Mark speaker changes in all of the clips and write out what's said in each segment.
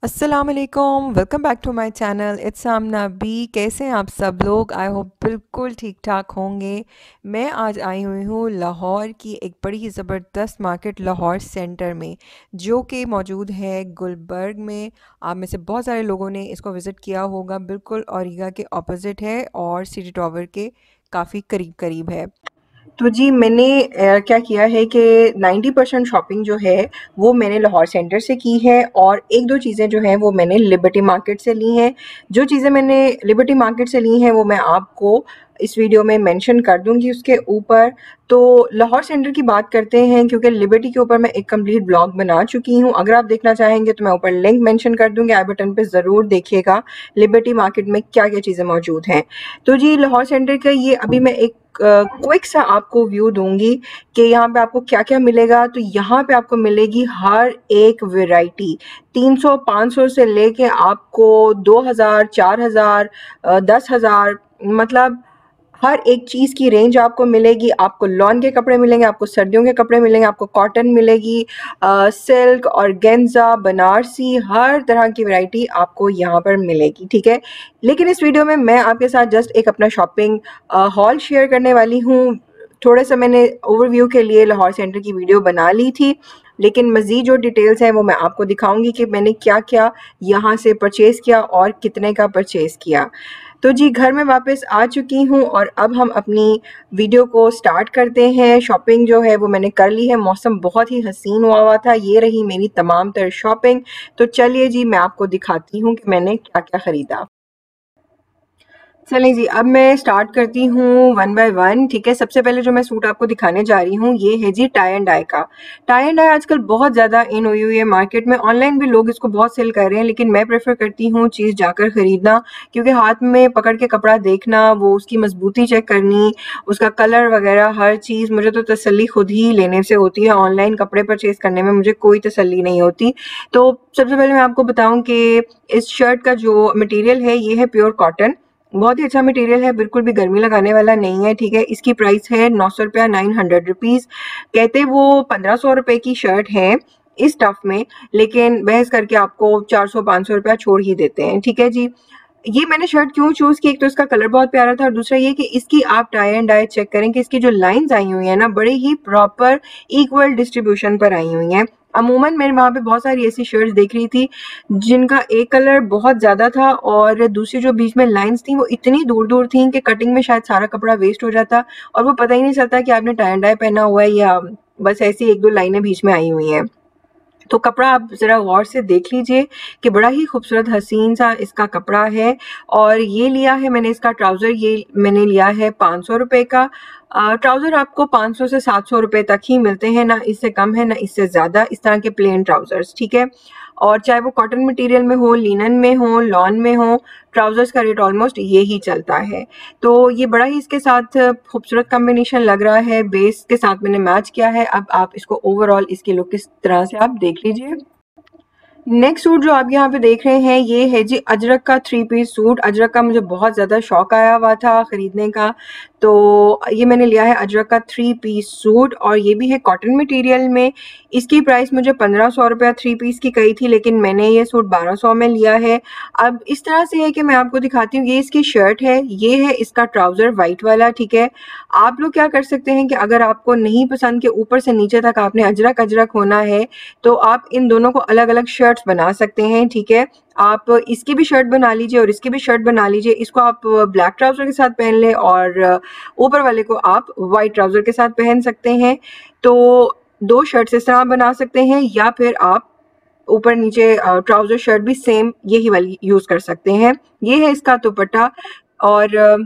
Speaker 1: अस्सलाम वालेकुम, welcome back to my channel. It's Aamna B. कैसे हैं आप सब लोग? आई होप बिल्कुल ठीक ठाक होंगे। मैं आज आई हुई हूँ लाहौर की एक बड़ी ही ज़बरदस्त मार्केट लाहौर सेंटर में, जो कि मौजूद है गुलबर्ग में। आप में से बहुत सारे लोगों ने इसको विज़िट किया होगा। बिल्कुल औरिगा के ऑपोजिट है और सिटी टावर के काफ़ी करीब करीब है। तो जी मैंने क्या किया है कि 90% शॉपिंग जो है वो मैंने लाहौर सेंटर से की है और एक दो चीज़ें जो हैं वो मैंने लिबर्टी मार्केट से ली हैं। जो चीज़ें मैंने लिबर्टी मार्केट से ली हैं वो मैं आपको इस वीडियो में मेंशन कर दूंगी उसके ऊपर। तो लाहौर सेंटर की बात करते हैं, क्योंकि लिबर्टी के ऊपर मैं एक कंप्लीट ब्लॉग बना चुकी हूँ। अगर आप देखना चाहेंगे तो मैं ऊपर लिंक मेंशन कर दूंगी, आई बटन पे ज़रूर देखिएगा लिबर्टी मार्केट में क्या क्या चीज़ें मौजूद हैं। तो जी लाहौर सेंटर का ये अभी मैं एक क्विक सा आपको व्यू दूंगी कि यहाँ पे आपको क्या क्या मिलेगा। तो यहाँ पे आपको मिलेगी हर एक वैरायटी 300-500 से लेके आपको 2000, 4000, 10,000, मतलब हर एक चीज़ की रेंज आपको मिलेगी। आपको लॉन के कपड़े मिलेंगे, आपको सर्दियों के कपड़े मिलेंगे, आपको कॉटन मिलेगी, सिल्क, ऑर्गेन्जा, बनारसी, हर तरह की वैरायटी आपको यहाँ पर मिलेगी। ठीक है, लेकिन इस वीडियो में मैं आपके साथ जस्ट एक अपना शॉपिंग हॉल शेयर करने वाली हूँ। थोड़े सा मैंने ओवरव्यू के लिए लाहौर सेंटर की वीडियो बना ली थी, लेकिन मज़ीद जो डिटेल्स हैं वो मैं आपको दिखाऊंगी कि मैंने क्या क्या यहाँ से परचेज़ किया और कितने का परचेज़ किया। तो जी घर में वापस आ चुकी हूँ और अब हम अपनी वीडियो को स्टार्ट करते हैं। शॉपिंग जो है वो मैंने कर ली है, मौसम बहुत ही हसीन हुआ था। ये रही मेरी तमाम तर शॉपिंग। तो चलिए जी मैं आपको दिखाती हूँ कि मैंने क्या क्या ख़रीदा। चलें जी, अब मैं स्टार्ट करती हूँ वन बाय वन। ठीक है, सबसे पहले जो मैं सूट आपको दिखाने जा रही हूँ ये है जी टाई एंड डाई का। टाई एंड डाई आजकल बहुत ज़्यादा इन हुई हुई है मार्केट में, ऑनलाइन भी लोग इसको बहुत सेल कर रहे हैं, लेकिन मैं प्रेफर करती हूँ चीज़ जाकर ख़रीदना, क्योंकि हाथ में पकड़ के कपड़ा देखना, वो उसकी मजबूती चेक करनी, उसका कलर वगैरह हर चीज़, मुझे तो तसल्ली खुद ही लेने से होती है। ऑनलाइन कपड़े परचेज़ करने में मुझे कोई तसल्ली नहीं होती। तो सबसे पहले मैं आपको बताऊँ कि इस शर्ट का जो मटीरियल है ये है प्योर कॉटन। बहुत ही अच्छा मटेरियल है, बिल्कुल भी गर्मी लगाने वाला नहीं है। ठीक है, इसकी प्राइस है 900 रुपया, 900 रुपीज़। कहते वो 1500 रुपए की शर्ट है इस टफ में, लेकिन बहस करके आपको 400-500 रुपया छोड़ ही देते हैं। ठीक है जी, ये मैंने शर्ट क्यों चूज़ की, एक तो इसका कलर बहुत प्यारा था और दूसरा ये कि इसकी आप टाई एंड डाई चेक करें कि इसकी जो लाइंस आई हुई हैं ना, बड़े ही प्रॉपर इक्वल डिस्ट्रीब्यूशन पर आई हुई हैं। अमूमन मैं वहाँ पे बहुत सारी ऐसी शर्ट्स देख रही थी जिनका एक कलर बहुत ज़्यादा था और दूसरी जो बीच में लाइंस थी वो इतनी दूर दूर थी कि कटिंग में शायद सारा कपड़ा वेस्ट हो जाता और वो पता ही नहीं चलता कि आपने टाई एंड डाई पहना हुआ है या बस ऐसी एक दो लाइनें बीच में आई हुई हैं। तो कपड़ा आप ज़रा गौर से देख लीजिए कि बड़ा ही खूबसूरत हसीन सा इसका कपड़ा है। और ये लिया है मैंने इसका ट्राउज़र, ये मैंने लिया है 500 रुपए का। ट्राउज़र आपको 500 से 700 रुपए तक ही मिलते हैं, ना इससे कम है ना इससे ज़्यादा, इस तरह के प्लेन ट्राउज़र्स। ठीक है, और चाहे वो कॉटन मटेरियल में हो, लिनन में हो, लॉन में हो, ट्राउज़र्स का रेट ऑलमोस्ट ये ही चलता है। तो ये बड़ा ही इसके साथ खूबसूरत कॉम्बिनेशन लग रहा है, बेस के साथ मैंने मैच किया है। अब आप इसको ओवरऑल इसकी लुक किस तरह से आप देख लीजिए। नेक्स्ट सूट जो आप यहाँ पे देख रहे हैं ये है जी अजरक का 3 पीस सूट। अजरक का मुझे बहुत ज़्यादा शौक आया हुआ था ख़रीदने का, तो ये मैंने लिया है अजरक का 3 पीस सूट और ये भी है कॉटन मटेरियल में। इसकी प्राइस मुझे 1500 रुपया 3 पीस की कही थी, लेकिन मैंने ये सूट 1200 में लिया है। अब इस तरह से है कि मैं आपको दिखाती हूँ, ये इसकी शर्ट है, ये है इसका ट्राउज़र वाइट वाला। ठीक है, आप लोग क्या कर सकते हैं कि अगर आपको नहीं पसंद कि ऊपर से नीचे तक आपने अजरक अजरक होना है, तो आप इन दोनों को अलग अलग शर्ट्स बना सकते हैं। ठीक है, आप इसकी भी शर्ट बना लीजिए और इसकी भी शर्ट बना लीजिए। इसको आप ब्लैक ट्राउज़र के साथ पहन लें और ऊपर वाले को आप वाइट ट्राउज़र के साथ पहन सकते हैं। तो दो शर्ट्स इस तरह बना सकते हैं, या फिर आप ऊपर नीचे ट्राउज़र शर्ट भी सेम यही वाली यूज़ कर सकते हैं। ये है इसका दुपट्टा। और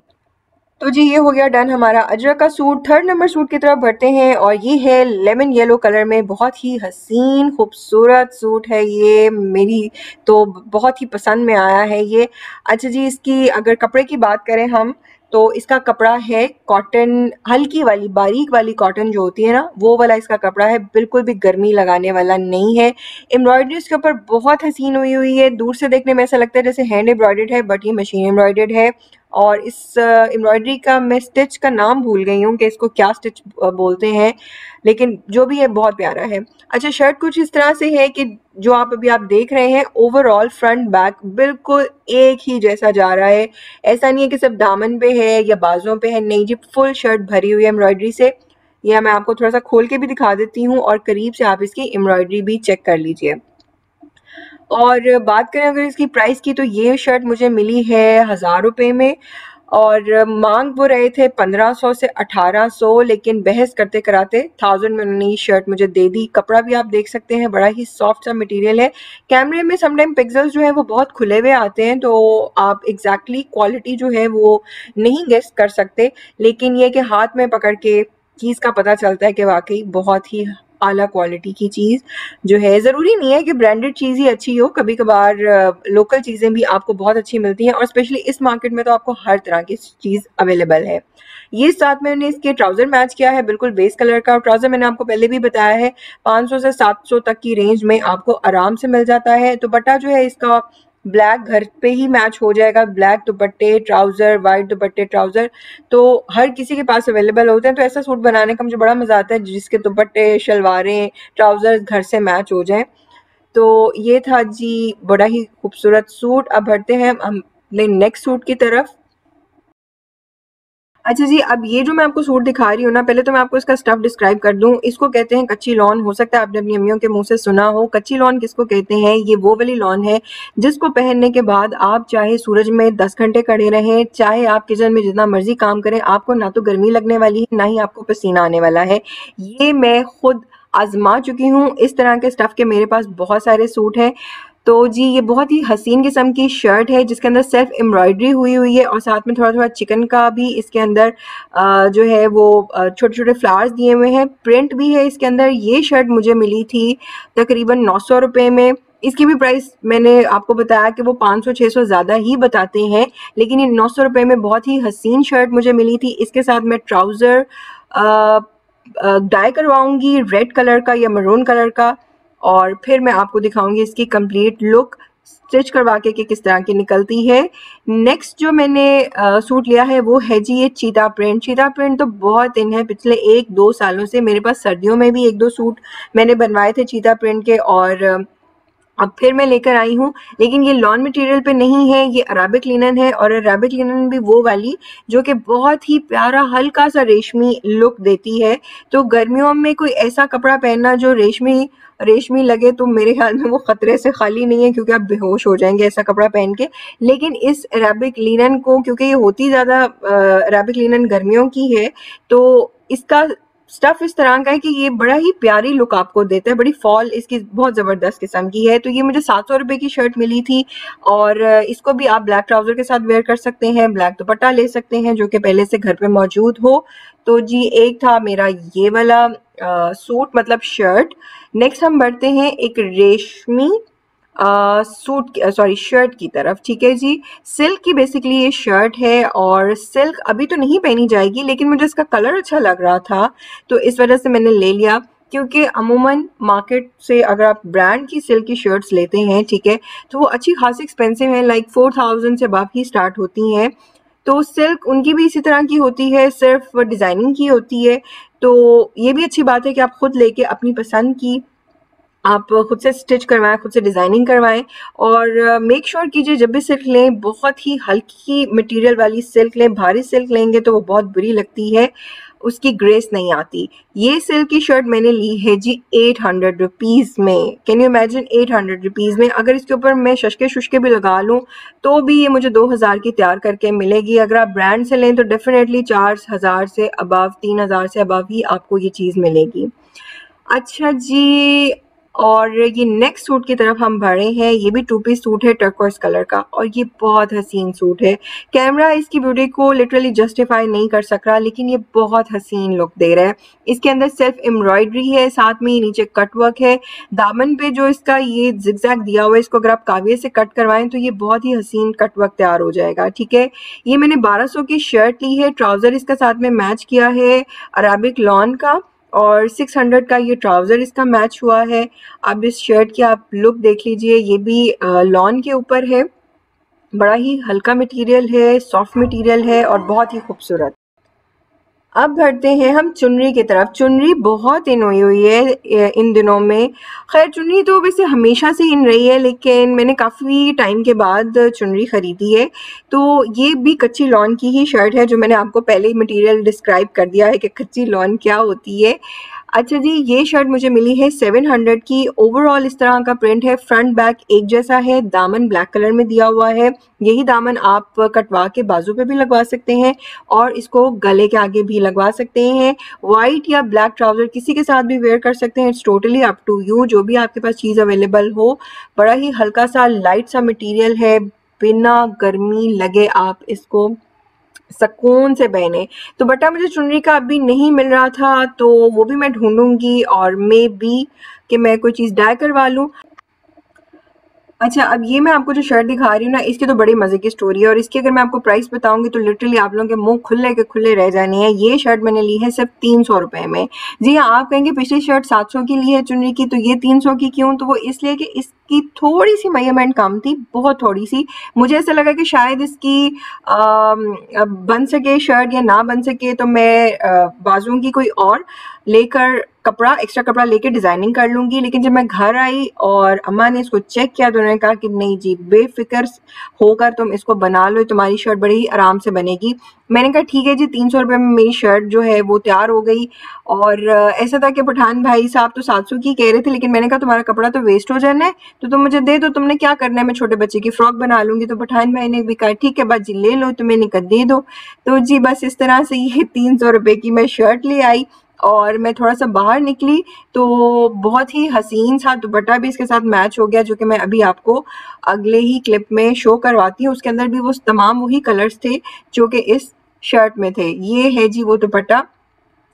Speaker 1: तो जी ये हो गया डन हमारा अजरक का सूट। थर्ड नंबर सूट की तरफ बढ़ते हैं और ये है लेमन येलो कलर में, बहुत ही हसीन खूबसूरत सूट है ये, मेरी तो बहुत ही पसंद में आया है ये। अच्छा जी, इसकी अगर कपड़े की बात करें हम, तो इसका कपड़ा है कॉटन, हल्की वाली बारीक वाली कॉटन जो होती है ना, वो वाला इसका कपड़ा है, बिल्कुल भी गर्मी लगाने वाला नहीं है। एम्ब्रॉयडरी इसके ऊपर बहुत हसीन हुई हुई है, दूर से देखने में ऐसा लगता है जैसे हैंड एम्ब्रॉयडर्ड है, बट ये मशीन एम्ब्रॉयडर्ड है और इस एम्ब्रॉयडरी का मैं स्टिच का नाम भूल गई हूँ कि इसको क्या स्टिच बोलते हैं, लेकिन जो भी है बहुत प्यारा है। अच्छा, शर्ट कुछ इस तरह से है कि जो आप देख रहे हैं, ओवरऑल फ्रंट बैक बिल्कुल एक ही जैसा जा रहा है। ऐसा नहीं है कि सिर्फ दामन पे है या बाजुओं पे है, नहीं जी, फुल शर्ट भरी हुई है एम्ब्रॉयडरी से। यह मैं आपको थोड़ा सा खोल के भी दिखा देती हूँ और करीब से आप इसकी एम्ब्रॉयडरी भी चेक कर लीजिए। और बात करें अगर इसकी प्राइस की, तो ये शर्ट मुझे मिली है 1000 रुपये में, और मांग वो रहे थे 1500 से 1800, लेकिन बहस करते कराते 1000 में उन्होंने ये शर्ट मुझे दे दी। कपड़ा भी आप देख सकते हैं, बड़ा ही सॉफ्ट सा मटेरियल है। कैमरे में समटाइम पिक्सल्स जो है वो बहुत खुले हुए आते हैं, तो आप एग्जैक्टली क्वालिटी जो है वो नहीं गेस कर सकते, लेकिन ये कि हाथ में पकड़ के चीज़ का पता चलता है कि वाकई बहुत ही आला क्वालिटी की चीज़ जो है। ज़रूरी नहीं है कि ब्रांडेड चीज़ ही अच्छी हो, कभी कभार लोकल चीज़ें भी आपको बहुत अच्छी मिलती हैं, और स्पेशली इस मार्केट में तो आपको हर तरह की चीज़ अवेलेबल है। ये साथ में मैंने इसके ट्राउज़र मैच किया है, बिल्कुल बेस कलर का। ट्राउज़र मैंने आपको पहले भी बताया है 500 से 700 तक की रेंज में आपको आराम से मिल जाता है। दुपट्टा जो है इसका ब्लैक घर पे ही मैच हो जाएगा, ब्लैक दुपट्टे ट्राउज़र, वाइट दुपट्टे ट्राउज़र तो हर किसी के पास अवेलेबल होते हैं। तो ऐसा सूट बनाने का मुझे बड़ा मज़ा आता है जिसके दुपट्टे, शलवारें, ट्राउज़र्स घर से मैच हो जाएं। तो ये था जी बड़ा ही खूबसूरत सूट। अब बढ़ते हैं हम अपने नेक्स्ट सूट की तरफ। अच्छा जी, अब ये जो मैं आपको सूट दिखा रही हूँ ना, पहले तो मैं आपको इसका स्टफ डिस्क्राइब कर दूँ। इसको कहते हैं कच्ची लॉन। हो सकता है आपने अपनी अम्मियों के मुंह से सुना हो। कच्ची लॉन किसको कहते हैं? ये वो वाली लॉन है जिसको पहनने के बाद आप चाहे सूरज में 10 घंटे खड़े रहें, चाहे आप किचन में जितना मर्जी काम करें, आपको ना तो गर्मी लगने वाली है, ना ही आपको पसीना आने वाला है। ये मैं खुद आजमा चुकी हूँ। इस तरह के स्टफ के मेरे पास बहुत सारे सूट हैं। तो जी ये बहुत ही हसीन किस्म की शर्ट है जिसके अंदर सेल्फ एम्ब्रॉयडरी हुई हुई है, और साथ में थोड़ा थोड़ा चिकन का भी इसके अंदर जो है वो छोटे छोटे फ्लावर्स दिए हुए हैं। प्रिंट भी है इसके अंदर। ये शर्ट मुझे मिली थी तकरीबन 900 रुपये में। इसकी भी प्राइस मैंने आपको बताया कि वो 500-600 ज़्यादा ही बताते हैं, लेकिन ये 900 रुपये में बहुत ही हसीन शर्ट मुझे मिली थी। इसके साथ मैं ट्राउज़र डाई करवाऊंगी रेड कलर का या मरून कलर का, और फिर मैं आपको दिखाऊंगी इसकी कंप्लीट लुक स्टिच करवा के कि किस तरह की निकलती है। नेक्स्ट जो मैंने सूट लिया है वो है जी ये चीता प्रिंट। चीता प्रिंट तो बहुत इन है, पिछले 1-2 सालों से मेरे पास सर्दियों में भी 1-2 सूट मैंने बनवाए थे चीता प्रिंट के, और अब फिर मैं लेकर आई हूँ। लेकिन ये लॉन मटेरियल पे नहीं है, ये अराबिक लिनन है, और अराबिक लिनन भी वो वाली जो कि बहुत ही प्यारा हल्का सा रेशमी लुक देती है। तो गर्मियों में कोई ऐसा कपड़ा पहनना जो रेशमी रेशमी लगे, तो मेरे ख्याल में वो खतरे से खाली नहीं है, क्योंकि आप बेहोश हो जाएंगे ऐसा कपड़ा पहन के। लेकिन इस अराबिक लिनन को, क्योंकि ये होती ज़्यादा अराबिक लिनन गर्मियों की है, तो इसका स्टफ इस तरह का है कि ये बड़ा ही प्यारी लुक आपको देता है। बड़ी फॉल इसकी बहुत ज़बरदस्त किस्म की है। तो ये मुझे 700 रुपये की शर्ट मिली थी, और इसको भी आप ब्लैक ट्राउज़र के साथ वेयर कर सकते हैं, ब्लैक दुपट्टा ले सकते हैं जो कि पहले से घर पे मौजूद हो। तो जी एक था मेरा ये वाला सूट, मतलब शर्ट। नेक्स्ट हम बढ़ते हैं एक रेशमी शर्ट की तरफ। ठीक है जी, सिल्क की बेसिकली ये शर्ट है, और सिल्क अभी तो नहीं पहनी जाएगी, लेकिन मुझे इसका कलर अच्छा लग रहा था तो इस वजह से मैंने ले लिया। क्योंकि अमूमन मार्केट से अगर आप ब्रांड की सिल्क की शर्ट्स लेते हैं, ठीक है, तो वो अच्छी खासी एक्सपेंसिव है, लाइक 4000 से अबव ही स्टार्ट होती हैं। तो सिल्क उनकी भी इसी तरह की होती है, सिर्फ डिज़ाइनिंग की होती है। तो ये भी अच्छी बात है कि आप खुद लेके अपनी पसंद की आप खुद से स्टिच करवाएं, खुद से डिज़ाइनिंग करवाएं, और मेक श्योर कीजिए जब भी सिल्क लें बहुत ही हल्की मटेरियल वाली सिल्क लें। भारी सिल्क लेंगे तो वो बहुत बुरी लगती है, उसकी ग्रेस नहीं आती। ये सिल्क की शर्ट मैंने ली है जी 800 रुपीज़ में। कैन यू इमेजिन, 800 रुपीज़ में। अगर इसके ऊपर मैं शशके शुशके भी लगा लूँ तो भी ये मुझे 2000 की तैयार करके मिलेगी। अगर आप ब्रांड से लें तो डेफिनेटली 4000 से अबव, 3000 से अबव ही आपको ये चीज़ मिलेगी। अच्छा जी, और ये नेक्स्ट सूट की तरफ हम बढ़े हैं। ये भी 2 पीस सूट है टर्कोइज कलर का, और ये बहुत हसीन सूट है। कैमरा इसकी ब्यूटी को लिटरली जस्टिफाई नहीं कर सक रहा, लेकिन ये बहुत हसीन लुक दे रहा है। इसके अंदर सेल्फ एम्ब्रॉयडरी है, साथ में नीचे कट वर्क है। दामन पे जो इसका ये जिगजैग दिया हुआ है, इसको अगर आप काविये से कट करवाएं तो ये बहुत ही हसीन कट वर्क तैयार हो जाएगा। ठीक है, ये मैंने 1200 की शर्ट ली है। ट्राउज़र इसका साथ में मैच किया है अराबिक लॉन का, और 600 का ये ट्राउज़र इसका मैच हुआ है। अब इस शर्ट की आप लुक देख लीजिए, ये भी लॉन के ऊपर है। बड़ा ही हल्का मटेरियल है, सॉफ्ट मटेरियल है और बहुत ही खूबसूरत। अब बढ़ते हैं हम चुनरी की तरफ। चुनरी बहुत इन हुई है इन दिनों में। खैर चुनरी तो वैसे हमेशा से इन रही है, लेकिन मैंने काफ़ी टाइम के बाद चुनरी ख़रीदी है। तो ये भी कच्ची लॉन की ही शर्ट है, जो मैंने आपको पहले ही मटेरियल डिस्क्राइब कर दिया है कि कच्ची लॉन क्या होती है। अच्छा जी, ये शर्ट मुझे मिली है 700 की। ओवरऑल इस तरह का प्रिंट है, फ्रंट बैक एक जैसा है, दामन ब्लैक कलर में दिया हुआ है। यही दामन आप कटवा के बाजू पे भी लगवा सकते हैं और इसको गले के आगे भी लगवा सकते हैं। वाइट या ब्लैक ट्राउजर किसी के साथ भी वेयर कर सकते हैं, it's totally up to you, जो भी आपके पास चीज़ अवेलेबल हो। बड़ा ही हल्का सा लाइट सा मटेरियल है, बिना गर्मी लगे आप इसको सुकून से पहने। तो बटा मुझे चुनरी का अभी नहीं मिल रहा था, तो वो भी मैं ढूंढूंगी और मे बी कि मैं कोई चीज़ डाई करवा लूँ। अच्छा, अब ये मैं आपको जो शर्ट दिखा रही हूँ ना, इसकी तो बड़ी मज़े की स्टोरी है और इसकी अगर मैं आपको प्राइस बताऊंगी तो लिटरली आप लोगों के मुंह खुले के खुले रह जाने हैं। ये शर्ट मैंने ली है सिर्फ 300 रुपये में। जी हाँ, आप कहेंगे पिछली शर्ट 700 की ली है चुनरी की, तो ये 300 की क्यों? तो वो इसलिए कि इसकी थोड़ी सी मेजरमेंट कम थी, बहुत थोड़ी सी। मुझे ऐसा लगा कि शायद इसकी बन सके शर्ट या ना बन सके, तो मैं बाजुओं की कोई और लेकर एक्स्ट्रा कपड़ा लेके डिज़ाइनिंग कर लूँगी। लेकिन जब मैं घर आई और अम्मा ने इसको चेक किया तो उन्होंने कहा कि नहीं जी, बेफ़िक्र होकर तुम इसको बना लो, तुम्हारी शर्ट बड़ी ही आराम से बनेगी। मैंने कहा ठीक है जी, 300 रुपये में मेरी शर्ट जो है वो तैयार हो गई। और ऐसा था कि पठान भाई साहब तो 700 की कह रहे थे, लेकिन मैंने कहा तुम्हारा कपड़ा तो वेस्ट हो जाना है, तो तुम मुझे दे दो, तुमने क्या करना है, मैं छोटे बच्चे की फ्रॉक बना लूँगी। तो पठान भाई ने भी कहा ठीक है बाजी ले लो, तुम्हें निकल दे दो। तो जी बस इस तरह से ये 300 रुपये की मैं शर्ट ले आई और मैं थोड़ा सा बाहर निकली तो बहुत ही हसीन सा दुपट्टा भी इसके साथ मैच हो गया, जो कि मैं अभी आपको अगले ही क्लिप में शो करवाती हूँ। उसके अंदर भी वो तमाम वही कलर्स थे जो कि इस शर्ट में थे। ये है जी वो दुपट्टा,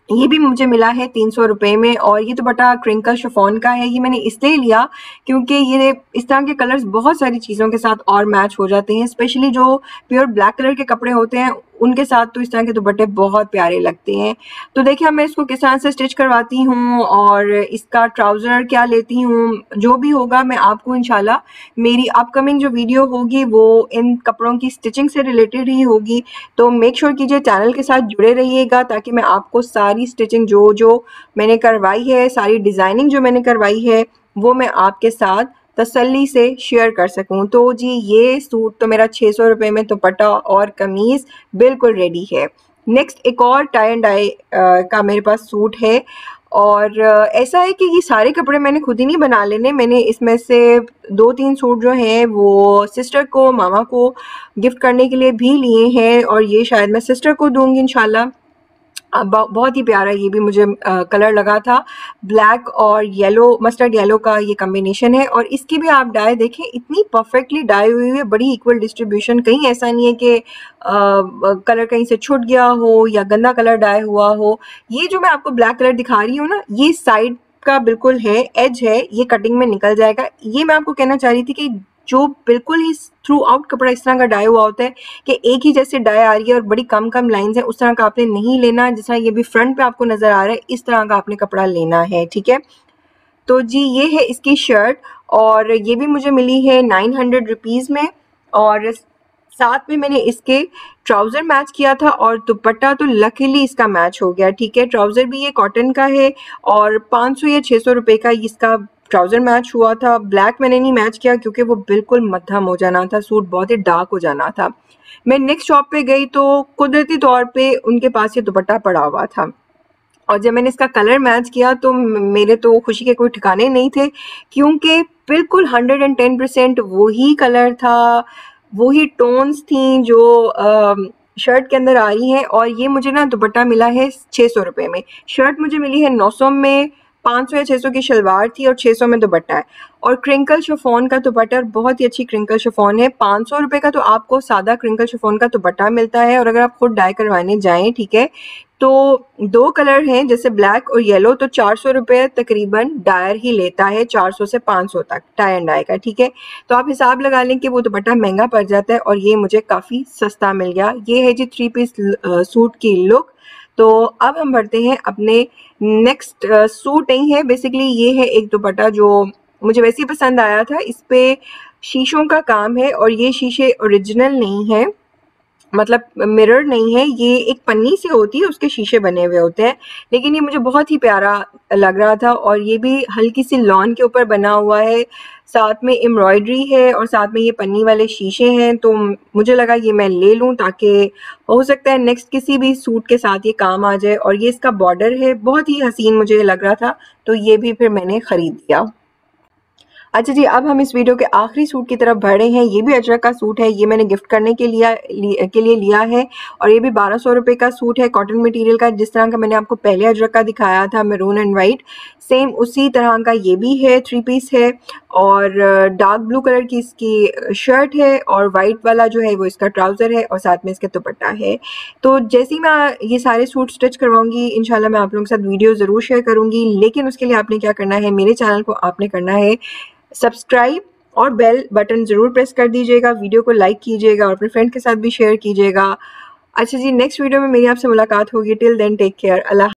Speaker 1: ये भी मुझे मिला है 300 रुपये में। और ये दुपट्टा क्रिंकल शिफॉन का है। ये मैंने इसलिए लिया क्योंकि ये इस तरह के कलर्स बहुत सारी चीज़ों के साथ और मैच हो जाते हैं, स्पेशली जो प्योर ब्लैक कलर के कपड़े होते हैं उनके साथ तो इस तरह के दुपट्टे बहुत प्यारे लगते हैं। तो देखिए मैं इसको किस तरह से स्टिच करवाती हूँ और इसका ट्राउज़र क्या लेती हूँ, जो भी होगा मैं आपको इंशाल्लाह मेरी अपकमिंग जो वीडियो होगी वो इन कपड़ों की स्टिचिंग से रिलेटेड ही होगी। तो मेक श्योर कीजिए चैनल के साथ जुड़े रहिएगा, ताकि मैं आपको सारी स्टिचिंग जो मैंने करवाई है, सारी डिज़ाइनिंग जो मैंने करवाई है, वो मैं आपके साथ तसल्ली से शेयर कर सकूं। तो जी ये सूट तो मेरा 600 रुपये में दुपट्टा और कमीज़ बिल्कुल रेडी है। नेक्स्ट एक और टाई एंड डाई का मेरे पास सूट है। और ऐसा है कि ये सारे कपड़े मैंने खुद ही नहीं बना लेने, मैंने इसमें से 2-3 सूट जो हैं वो सिस्टर को, मामा को गिफ्ट करने के लिए भी लिए हैं और ये शायद मैं सिस्टर को दूंगी इंशाल्लाह। बहुत ही प्यारा ये भी मुझे कलर लगा था। ब्लैक और येलो, मस्टर्ड येलो का ये कॉम्बिनेशन है और इसकी भी आप डाई देखें, इतनी परफेक्टली डाई हुई है, बड़ी इक्वल डिस्ट्रीब्यूशन, कहीं ऐसा नहीं है कि कलर कहीं से छूट गया हो या गंदा कलर डाई हुआ हो। ये जो मैं आपको ब्लैक कलर दिखा रही हूँ ना, ये साइड का बिल्कुल है, एज है, ये कटिंग में निकल जाएगा। ये मैं आपको कहना चाह रही थी कि जो बिल्कुल ही थ्रू आउट कपड़ा इस तरह का डाई हुआ होता है कि एक ही जैसे डाई आ रही है और बड़ी कम कम लाइंस है, उस तरह का आपने नहीं लेना। जिस तरह ये भी फ्रंट पे आपको नजर आ रहा है, इस तरह का आपने कपड़ा लेना है, ठीक है। तो जी ये है इसकी शर्ट और ये भी मुझे मिली है 900 रुपीज़ में। और साथ में मैंने इसके ट्राउज़र मैच किया था और दुपट्टा तो लकीली इसका मैच हो गया, ठीक है। ट्राउज़र भी ये कॉटन का है और 500 या 600 रुपये का इसका ट्राउज़र मैच हुआ था। ब्लैक मैंने नहीं मैच किया क्योंकि वो बिल्कुल मध्यम हो जाना था, सूट बहुत ही डार्क हो जाना था। मैं नेक्स्ट शॉप पे गई तो कुदरती तौर पे उनके पास ये दुपट्टा पड़ा हुआ था और जब मैंने इसका कलर मैच किया तो मेरे तो खुशी के कोई ठिकाने नहीं थे, क्योंकि बिल्कुल 110% वही कलर था, वही टोन्स थी जो शर्ट के अंदर आ रही हैं। और ये मुझे ना दुपट्टा मिला है 600 रुपये में, शर्ट मुझे मिली है 900 में, 500 या 600 की शलवार थी और 600 में दुपट्टा है। और क्रिंकल शिफॉन का दुपट्टा, बहुत ही अच्छी क्रिंकल शिफॉन है। 500 रुपये का तो आपको सादा क्रिंकल शिफॉन का दुपट्टा मिलता है और अगर आप खुद डाई करवाने जाएं, ठीक है, तो 2 कलर हैं जैसे ब्लैक और येलो, तो 400 रुपये तकरीबन डायर ही लेता है, 400 से 500 तक टाई एंड डाई का, ठीक है। तो आप हिसाब लगा लें कि वो दुपट्टा महंगा पड़ जाता है और ये मुझे काफ़ी सस्ता मिल गया। ये है जी 3 पीस सूट की लुक। तो अब हम बढ़ते हैं अपने नेक्स्ट सूट नहीं है, बेसिकली ये है एक दुपट्टा जो मुझे वैसे ही पसंद आया था। इस पे शीशों का काम है और ये शीशे ओरिजिनल नहीं है, मतलब मिरर नहीं है, ये एक पन्नी से होती है, उसके शीशे बने हुए होते हैं। लेकिन ये मुझे बहुत ही प्यारा लग रहा था और ये भी हल्की सी लॉन के ऊपर बना हुआ है, साथ में एम्ब्रॉयडरी है और साथ में ये पन्नी वाले शीशे हैं। तो मुझे लगा ये मैं ले लूँ, ताकि हो सकता है नेक्स्ट किसी भी सूट के साथ ये काम आ जाए। और ये इसका बॉर्डर है, बहुत ही हसीन मुझे लग रहा था, तो ये भी फिर मैंने ख़रीद लिया। अच्छा जी, अब हम इस वीडियो के आखिरी सूट की तरफ बढ़ रहे हैं। ये भी अजरक का सूट है, ये मैंने गिफ्ट करने के लिए लिया है और ये भी 1200 रुपये का सूट है, कॉटन मटेरियल का, जिस तरह का मैंने आपको पहले अजरक का दिखाया था, मैरून एंड वाइट, सेम उसी तरह का ये भी है। 3 पीस है और डार्क ब्लू कलर की इसकी शर्ट है और वाइट वाला जो है वो इसका ट्राउज़र है और साथ में इसका दुपट्टा है। तो जैसे ही मैं ये सारे सूट स्टिच करवाऊँगी, इंशाल्लाह मैं आप लोगों के साथ वीडियो ज़रूर शेयर करूँगी। लेकिन उसके लिए आपने क्या करना है, मेरे चैनल को आपने करना है सब्सक्राइब और बेल बटन ज़रूर प्रेस कर दीजिएगा, वीडियो को लाइक कीजिएगा और अपने फ्रेंड के साथ भी शेयर कीजिएगा। अच्छा जी, नेक्स्ट वीडियो में मेरी आपसे मुलाकात होगी। Till then take care. अल्लाह।